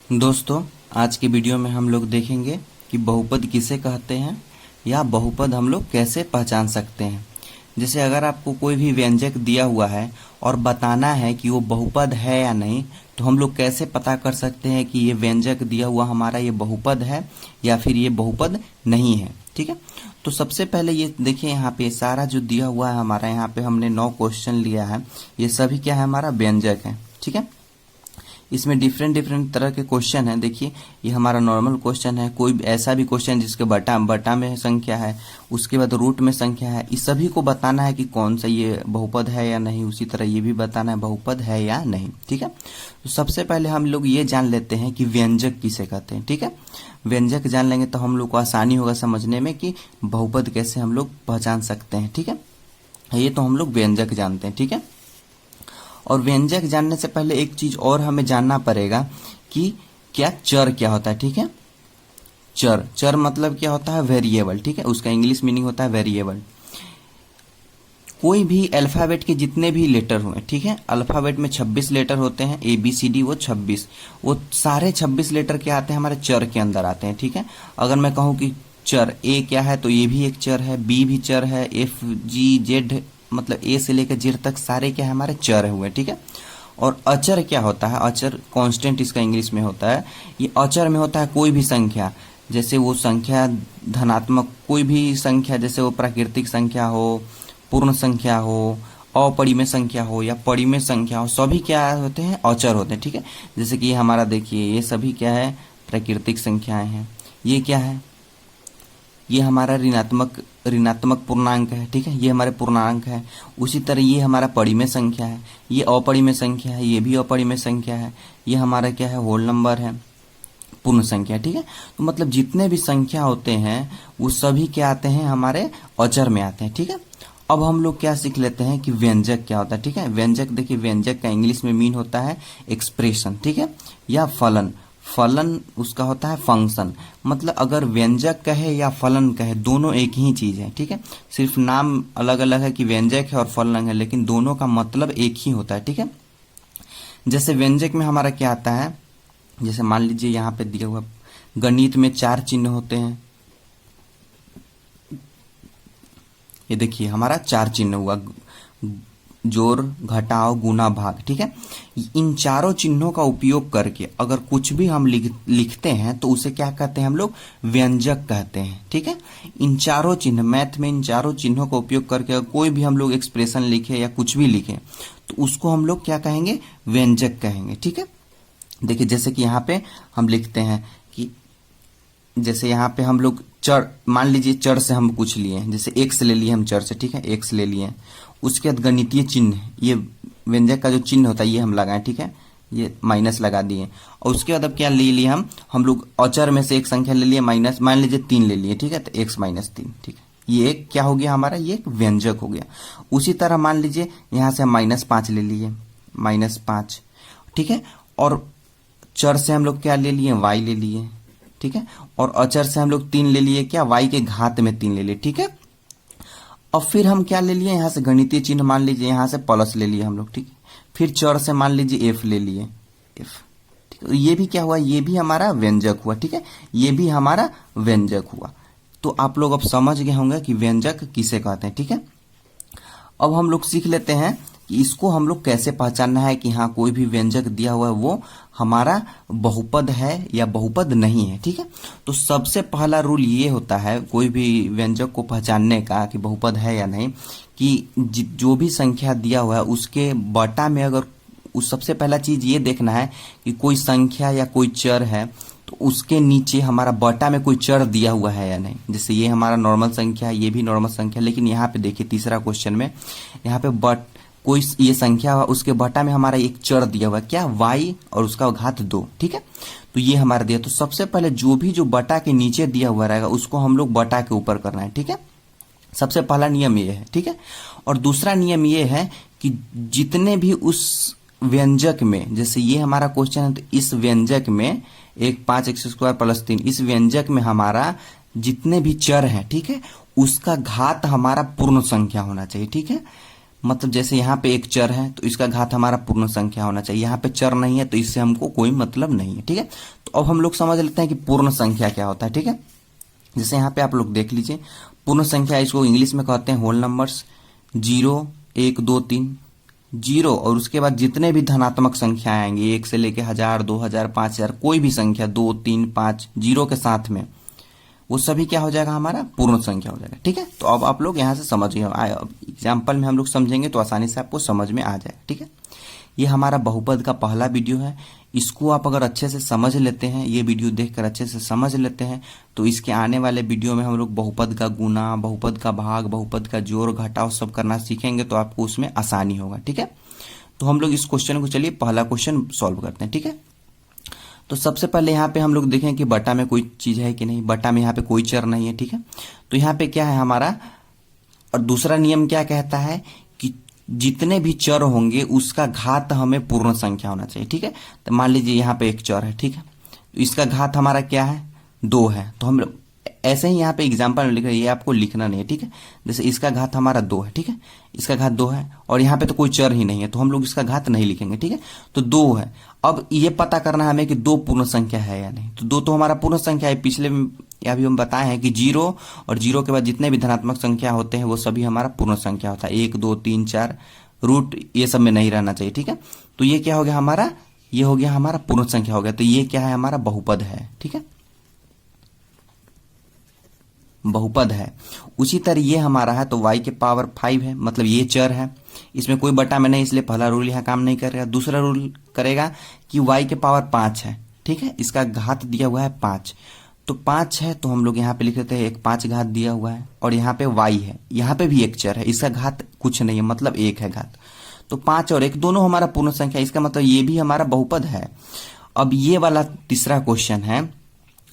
दोस्तों, आज की वीडियो में हम लोग देखेंगे कि बहुपद किसे कहते हैं या बहुपद हम लोग कैसे पहचान सकते हैं। जैसे अगर आपको कोई भी व्यंजक दिया हुआ है और बताना है कि वो बहुपद है या नहीं, तो हम लोग कैसे पता कर सकते हैं कि ये व्यंजक दिया हुआ हमारा ये बहुपद है या फिर ये बहुपद नहीं है। ठीक है, तो सबसे पहले ये देखिए, यहाँ पे सारा जो दिया हुआ है हमारा, यहाँ पे हमने 9 क्वेश्चन लिया है। ये सभी क्या है, हमारा व्यंजक है। ठीक है, इसमें डिफरेंट तरह के क्वेश्चन हैं। देखिए, ये हमारा नॉर्मल क्वेश्चन है, कोई ऐसा भी क्वेश्चन जिसके बटा में संख्या है, उसके बाद रूट में संख्या है, इस सभी को बताना है कि कौन सा ये बहुपद है या नहीं। उसी तरह ये भी बताना है बहुपद है या नहीं। ठीक है, तो सबसे पहले हम लोग ये जान लेते हैं कि व्यंजक किसे कहते हैं। ठीक है, व्यंजक जान लेंगे तो हम लोग को आसानी होगा समझने में कि बहुपद कैसे हम लोग पहचान सकते हैं। ठीक है, ये तो हम लोग व्यंजक जानते हैं। ठीक है, और व्यंजक जानने से पहले एक चीज और हमें जानना पड़ेगा कि क्या चर क्या होता है। ठीक है, चर मतलब क्या होता है, वेरिएबल। ठीक है, उसका इंग्लिश मीनिंग होता है वेरिएबल। कोई भी अल्फाबेट के जितने भी लेटर हुए, ठीक है, अल्फाबेट में 26 लेटर होते हैं, ABCD, वो 26, वो सारे 26 लेटर क्या आते हैं, हमारे चर के अंदर आते हैं। ठीक है, अगर मैं कहूं कि चर A क्या है, तो ये भी एक चर है, B भी चर है, FGZ मतलब A से लेकर Z तक सारे क्या है, हमारे चर हुए। ठीक है, और अचर क्या होता है, अचर कांस्टेंट इसका इंग्लिश में होता है। ये अचर में होता है कोई भी संख्या, जैसे वो संख्या धनात्मक कोई भी संख्या, जैसे वो प्राकृतिक संख्या हो, पूर्ण संख्या हो, अपरिमेय संख्या हो या परिमेय संख्या हो, सभी क्या होते हैं, अचर होते हैं। ठीक है, जैसे कि हमारा देखिए, ये सभी क्या है, प्राकृतिक संख्याएं हैं। ये क्या है, ये हमारा ऋणात्मक पूर्णांक है। ठीक है, ये हमारे पूर्णांक है। उसी तरह ये हमारा परिमेय संख्या है, ये अपरिमेय संख्या है, ये भी अपरिमेय संख्या है। ये हमारा क्या है, होल नंबर है, पूर्ण संख्या। ठीक है, तो मतलब जितने भी संख्या होते हैं वो सभी क्या आते हैं, हमारे अचर में आते हैं। ठीक है, अब हम लोग क्या सीख लेते हैं कि व्यंजक क्या होता है। ठीक है, व्यंजक देखिए, व्यंजक का इंग्लिश में मीन होता है एक्सप्रेशन। ठीक है, या फलन। फलन उसका होता है फंक्शन। मतलब अगर व्यंजक कहे या फलन कहे, दोनों एक ही चीज है। ठीक है, सिर्फ नाम अलग अलग है कि व्यंजक है और फलन है, लेकिन दोनों का मतलब एक ही होता है। ठीक है, जैसे व्यंजक में हमारा क्या आता है, जैसे मान लीजिए यहाँ पे दिया हुआ गणित में 4 चिन्ह होते हैं। ये देखिए, हमारा 4 चिन्ह हुआ, जोड़, घटाव, गुना, भाग। ठीक है, इन चारों चिन्हों का उपयोग करके अगर कुछ भी हम लिखते हैं तो उसे क्या कहते हैं, हम लोग व्यंजक कहते हैं। ठीक है, इन चारों चिन्ह, मैथ में इन चारों चिन्हों का उपयोग करके अगर कोई भी हम लोग एक्सप्रेशन लिखे या कुछ भी लिखे तो उसको हम लोग क्या कहेंगे, व्यंजक कहेंगे। ठीक है, देखिए, जैसे कि यहाँ पे हम लिखते हैं कि जैसे यहाँ पे हम लोग चर, मान लीजिए चर से हम कुछ लिए, जैसे एक्स ले लिए हम चर से। ठीक है, एक्स ले लिए, उसके बाद गणितीय चिन्ह, ये व्यंजक का जो चिन्ह होता है ये हम लगाएं। ठीक है, ये माइनस लगा दिए, और उसके बाद अब क्या ले लिए हम लोग अचर में से एक संख्या ले लिए माइनस, मान लीजिए 3 ले लिए। ठीक है, तो x माइनस 3। ठीक है, ये एक क्या हो गया हमारा, ये एक व्यंजक हो गया। उसी तरह मान लीजिए यहाँ से हम -5 ले लिए, -5। ठीक है, और चर से हम लोग क्या ले लिए, y ले लिए। ठीक है, और अचर से हम लोग 3 ले लिए, क्या, y के घात में 3 ले लिए। ठीक है, अब फिर हम क्या ले लिए, यहाँ से गणितीय चिन्ह मान लीजिए, यहाँ से प्लस ले लिए हम लोग। ठीक है, फिर चर से मान लीजिए f ले लिए, f। ठीक है, ये भी क्या हुआ, ये भी हमारा व्यंजक हुआ। ठीक है, ये भी हमारा व्यंजक हुआ। तो आप लोग अब समझ गए होंगे कि व्यंजक किसे कहते हैं। ठीक है, अब हम लोग सीख लेते हैं कि इसको हम लोग कैसे पहचानना है कि हाँ, कोई भी व्यंजक दिया हुआ है वो हमारा बहुपद है या बहुपद नहीं है। ठीक है, तो सबसे पहला रूल ये होता है कोई भी व्यंजक को पहचानने का कि बहुपद है या नहीं, कि जो भी संख्या दिया हुआ है उसके बटा में अगर उस सबसे पहला चीज ये देखना है कि कोई संख्या या कोई चर है तो उसके नीचे हमारा बटा में कोई चर दिया हुआ है या नहीं। जैसे ये हमारा नॉर्मल संख्या है, ये भी नॉर्मल संख्या, लेकिन यहाँ पे देखिए तीसरा क्वेश्चन में यहाँ पे कोई ये संख्या हुआ, उसके बटा में हमारा एक चर दिया हुआ है, क्या, y, और उसका घात 2। ठीक है, तो ये हमारा दिया। तो सबसे पहले जो बटा के नीचे दिया हुआ रहेगा उसको हम लोग बटा के ऊपर करना है। ठीक है, सबसे पहला नियम ये है। ठीक है, और दूसरा नियम ये है कि जितने भी उस व्यंजक में, जैसे ये हमारा क्वेश्चन है, तो इस व्यंजक में 5x² + 3, इस व्यंजक में हमारा जितने भी चर हैं, ठीक है, उसका घात हमारा पूर्ण संख्या होना चाहिए। ठीक है, मतलब जैसे यहाँ पे एक चर है तो इसका घात हमारा पूर्ण संख्या होना चाहिए, यहाँ पे चर नहीं है तो इससे हमको कोई मतलब नहीं है। ठीक है, तो अब हम लोग समझ लेते हैं कि पूर्ण संख्या क्या होता है। ठीक है, जैसे यहाँ पे आप लोग देख लीजिए, पूर्ण संख्या इसको इंग्लिश में कहते हैं होल नंबर्स। 0, 1, 2, 3, 0 और उसके बाद जितने भी धनात्मक संख्याएं आएंगी 1 से लेके 1000, 2000, 5000, कोई भी संख्या 2, 3, 5 0 के साथ में, वो सभी क्या हो जाएगा, हमारा पूर्ण संख्या हो जाएगा। ठीक है, तो अब आप लोग यहाँ से समझिए, एग्जाम्पल में हम लोग समझेंगे तो आसानी से आपको समझ में आ जाएगा। ठीक है, ये हमारा बहुपद का पहला वीडियो है। इसको आप अगर अच्छे से समझ लेते हैं, ये वीडियो देखकर अच्छे से समझ लेते हैं, तो इसके आने वाले वीडियो में हम लोग बहुपद का गुना, बहुपद का भाग, बहुपद का जोड़ घटाव सब करना सीखेंगे, तो आपको उसमें आसानी होगा। ठीक है, तो हम लोग इस क्वेश्चन को चलिए पहला क्वेश्चन सॉल्व करते हैं। ठीक है, तो सबसे पहले यहाँ पे हम लोग देखें कि बटा में कोई चीज है कि नहीं। बटा में यहाँ पे कोई चर नहीं है। ठीक है, तो यहाँ पे क्या है हमारा, और दूसरा नियम क्या कहता है कि जितने भी चर होंगे उसका घात हमें पूर्ण संख्या होना चाहिए। ठीक है, तो मान लीजिए यहाँ पे एक चर है। ठीक है, तो इसका घात हमारा क्या है, 2 है। तो हम ऐसे ही यहाँ पे एग्जाम्पल में लिख रहे हैं, ये आपको लिखना नहीं है। ठीक है, जैसे इसका घात हमारा 2 है। ठीक है, इसका घात 2 है और यहाँ पे तो कोई चर ही नहीं है, तो हम लोग इसका घात नहीं लिखेंगे। ठीक है, तो 2 है। अब ये पता करना है हमें कि 2 पूर्ण संख्या है या नहीं। तो 2 तो हमारा पूर्ण संख्या है। पिछले अभी हम बताए हैं कि 0 और 0 के बाद जितने भी धनात्मक संख्या होते हैं वो सभी हमारा पूर्ण संख्या होता है। 1, 2, 3, 4 रूट ये सब में नहीं रहना चाहिए। ठीक है, तो ये क्या हो गया हमारा, ये हो गया हमारा पूर्ण संख्या हो गया। तो ये क्या है, हमारा बहुपद है। ठीक है, बहुपद है। उसी तरह ये हमारा है तो y के पावर 5 है, मतलब ये चर है, इसमें कोई बटा में नहीं, इसलिए पहला रूल यहाँ काम नहीं करेगा। दूसरा रूल करेगा कि y के पावर 5 है। ठीक है, इसका घात दिया हुआ है 5, तो 5 है तो हम लोग यहाँ पे लिख लेते हैं एक 5 घात दिया हुआ है, और यहाँ पे y है, यहाँ पे भी एक चर है, इसका घात कुछ नहीं है, मतलब 1 है घात। तो 5 और 1 दोनों हमारा पूर्ण संख्या, इसका मतलब ये भी हमारा बहुपद है। अब ये वाला तीसरा क्वेश्चन है,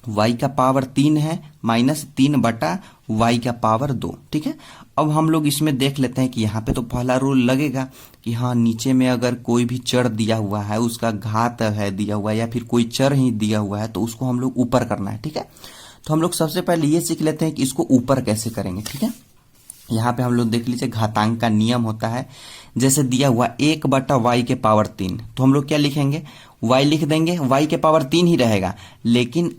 y का पावर 3 है -3 बटा y का पावर 2। ठीक है, अब हम लोग इसमें देख लेते हैं कि यहाँ पे तो पहला रूल लगेगा कि हाँ, नीचे में अगर कोई भी चर दिया हुआ है, उसका घात है दिया हुआ है, या फिर कोई चर ही दिया हुआ है, तो उसको हम लोग ऊपर करना है। ठीक है, तो हम लोग सबसे पहले ये सीख लेते हैं कि इसको ऊपर कैसे करेंगे। ठीक है, यहाँ पे हम लोग देख लीजिए, घातांक का नियम होता है, जैसे दिया हुआ 1 बटा y के पावर 3, तो हम लोग क्या लिखेंगे, y लिख देंगे, y के पावर 3 ही रहेगा, लेकिन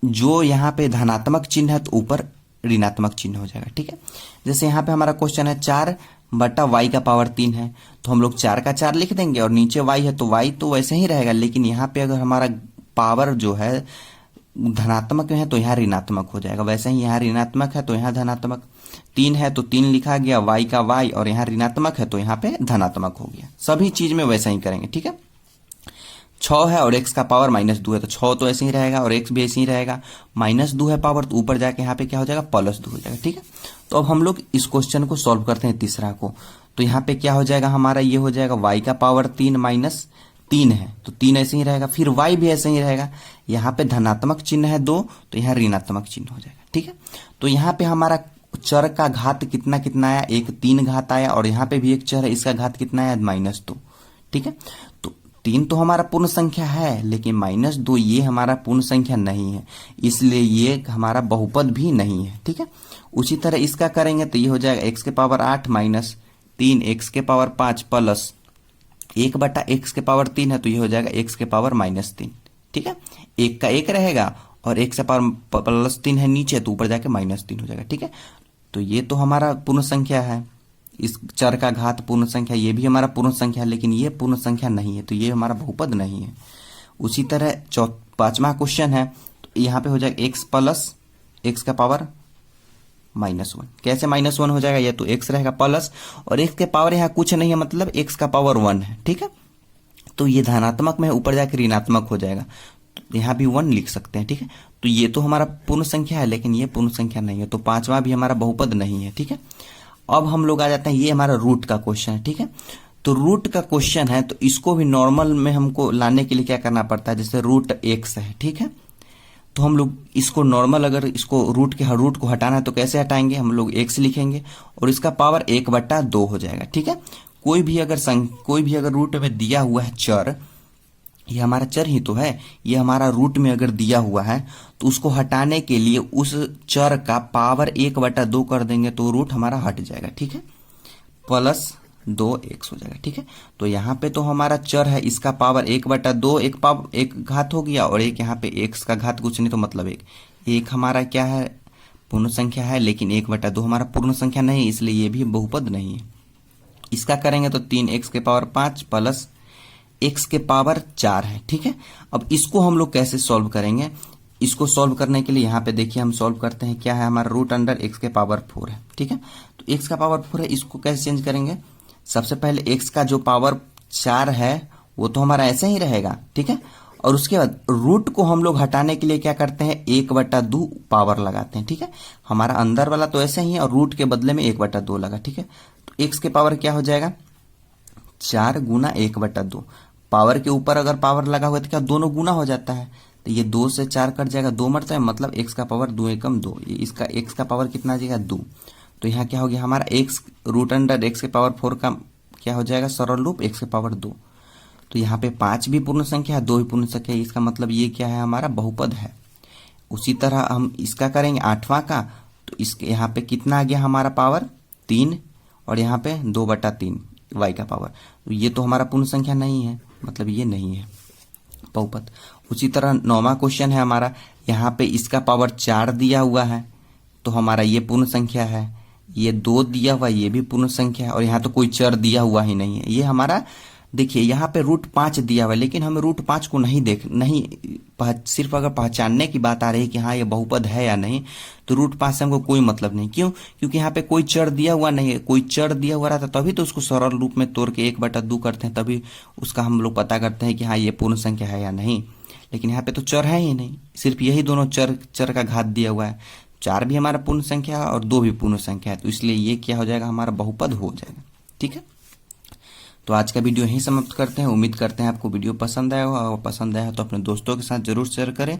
जो यहाँ पे धनात्मक चिन्ह है तो ऊपर ऋणात्मक चिन्ह हो जाएगा। ठीक है, जैसे यहाँ पे हमारा क्वेश्चन है 4 बटा y का पावर 3 है, तो हम लोग 4 का 4 लिख देंगे, और नीचे y है तो y तो वैसे ही रहेगा, लेकिन यहाँ पे अगर हमारा पावर जो है धनात्मक में है तो यहाँ ऋणात्मक हो जाएगा, वैसे ही यहाँ ऋणात्मक है तो यहाँ धनात्मक। 3 है तो 3 लिखा गया, y का y, और यहाँ ऋणात्मक है तो यहाँ पे धनात्मक हो गया। सभी चीज में वैसा ही करेंगे। ठीक है, 6 है और x का पावर -2 है, तो 6 तो ऐसे ही रहेगा और x भी ऐसे ही रहेगा। -2 है पावर, तो ऊपर जाके यहाँ पे क्या हो जाएगा, +2 हो जाएगा। ठीक है, तो अब हम लोग इस क्वेश्चन को सॉल्व करते हैं तीसरा को। तो यहाँ पे क्या हो जाएगा हमारा, ये हो जाएगा y का पावर 3 -3 है, तो 3 ऐसे ही रहेगा, फिर y भी ऐसे ही रहेगा। यहाँ पे धनात्मक चिन्ह है 2, तो यहाँ ऋणात्मक चिन्ह हो जाएगा। ठीक है, तो यहाँ पे हमारा चर का घात कितना कितना आया, एक 3 घात आया, और यहाँ पे भी एक चर है, इसका घात कितना आया, -2। ठीक है, तो 3 तो हमारा पूर्ण संख्या है, लेकिन -2 ये हमारा पूर्ण संख्या नहीं है, इसलिए ये हमारा बहुपद भी नहीं है। ठीक है, उसी तरह इसका करेंगे तो ये हो जाएगा x के पावर 8 -3 x के पावर 5 प्लस 1 बटा x के पावर 3 है, तो ये हो जाएगा x के पावर -3। ठीक है, 1 का 1 रहेगा और x के पावर +3 है नीचे, तो ऊपर जाके -3 हो जाएगा। ठीक है, तो ये तो हमारा पूर्ण संख्या है, इस चर का घात पूर्ण संख्या, ये भी हमारा पूर्ण संख्या है, लेकिन ये पूर्ण संख्या नहीं है, तो ये हमारा बहुपद नहीं है। उसी तरह 5वां क्वेश्चन है, तो यहाँ पे हो जाएगा x प्लस x का पावर -1। कैसे -1 हो जाएगा, ये तो x रहेगा प्लस, और x के पावर यहाँ कुछ नहीं है, मतलब x का पावर 1 है। ठीक है, तो ये धनात्मक में ऊपर जाकर ऋणात्मक हो जाएगा, तो यहाँ भी 1 लिख सकते हैं। ठीक है, तो ये तो हमारा पूर्ण संख्या है, लेकिन ये पूर्ण संख्या नहीं है, तो 5वां भी हमारा बहुपद नहीं है। ठीक है, अब हम लोग आ जाते हैं, ये हमारा रूट का क्वेश्चन है। ठीक है, तो रूट का क्वेश्चन है, तो इसको भी नॉर्मल में हमको लाने के लिए क्या करना पड़ता है, जैसे रूट x है। ठीक है, तो हम लोग इसको नॉर्मल, अगर इसको रूट को हटाना है तो कैसे हटाएंगे, हम लोग x लिखेंगे और इसका पावर 1/2 हो जाएगा। ठीक है, कोई भी अगर रूट में दिया हुआ है चर, ये हमारा चर ही तो है, ये हमारा रूट में अगर दिया हुआ है, तो उसको हटाने के लिए उस चर का पावर 1/2 कर देंगे, तो रूट हमारा हट जाएगा। ठीक है, प्लस 2x हो जाएगा। ठीक है, तो यहाँ पे तो हमारा चर है, इसका पावर 1/2 एक घात हो गया, और एक यहाँ पे x का घात कुछ नहीं तो मतलब एक हमारा क्या है, पूर्ण संख्या है, लेकिन 1/2 हमारा पूर्ण संख्या नहीं, इसलिए ये भी बहुपद नहीं है। इसका करेंगे तो 3x⁵ प्लस x के पावर 4 है। ठीक है, अब इसको हम लोग कैसे सॉल्व करेंगे? इसको सॉल्व करने के लिए यहाँ पे देखिए हम सॉल्व करते हैं, क्या है हमारा √x⁴ है। ठीक है, तो x का पावर 4 है, इसको कैसे चेंज करेंगे? सबसे पहले x का जो पावर 4 है वो तो हमारा ऐसे ही रहेगा। ठीक है, और उसके बाद रूट को हम लोग हटाने के लिए क्या करते हैं, 1/2 पावर लगाते हैं। ठीक है, हमारा अंदर वाला तो ऐसे ही है और रूट के बदले में 1/2 लगा। ठीक है, तो x के पावर क्या हो जाएगा, 4 गुना 1/2। पावर के ऊपर अगर पावर लगा हुआ तो क्या दोनों गुना हो जाता है, तो ये 2 से 4 कट जाएगा, 2 मरता है, मतलब x का पावर 2 एकम 2, इसका x का पावर कितना आ जाएगा 2। तो यहाँ क्या हो गया हमारा x √x⁴ का क्या हो जाएगा सरल रूप x⁴ 2। तो यहाँ पे 5 भी पूर्ण संख्या है, 2 भी पूर्ण संख्या है, इसका मतलब ये क्या है हमारा बहुपद है। उसी तरह हम इसका करेंगे 8वां का, तो इसके यहाँ पे कितना आ गया हमारा पावर 3, और यहाँ पे 2/3 y का पावर, तो ये तो हमारा पूर्ण संख्या नहीं है, मतलब ये नहीं है बहुपद। उसी तरह 9वां क्वेश्चन है हमारा, यहाँ पे इसका पावर 4 दिया हुआ है, तो हमारा ये पूर्ण संख्या है, ये 2 दिया हुआ ये भी पूर्ण संख्या है, और यहाँ तो कोई चर दिया हुआ ही नहीं है। ये हमारा देखिए यहाँ पे √5 दिया हुआ है, लेकिन हमें √5 को सिर्फ अगर पहचानने की बात आ रही है कि हाँ ये बहुपद है या नहीं, तो √5 से हमको कोई मतलब नहीं। क्यों? क्योंकि यहाँ पे कोई चर दिया हुआ नहीं है। कोई चर दिया हुआ रहता तभी तो उसको सरल रूप में तोड़ के 1/2 करते हैं, तभी उसका हम लोग पता करते हैं कि हाँ ये पूर्ण संख्या है या नहीं। लेकिन यहाँ पे तो चर है ही नहीं, सिर्फ यही दोनों चर का घात दिया हुआ है। 4 भी हमारा पूर्ण संख्या है और 2 भी पूर्ण संख्या है, तो इसलिए ये क्या हो जाएगा हमारा बहुपद हो जाएगा। ठीक है, तो आज का वीडियो यहीं समाप्त करते हैं। उम्मीद करते हैं आपको वीडियो पसंद आया होगा, और पसंद आया तो अपने दोस्तों के साथ जरूर शेयर करें।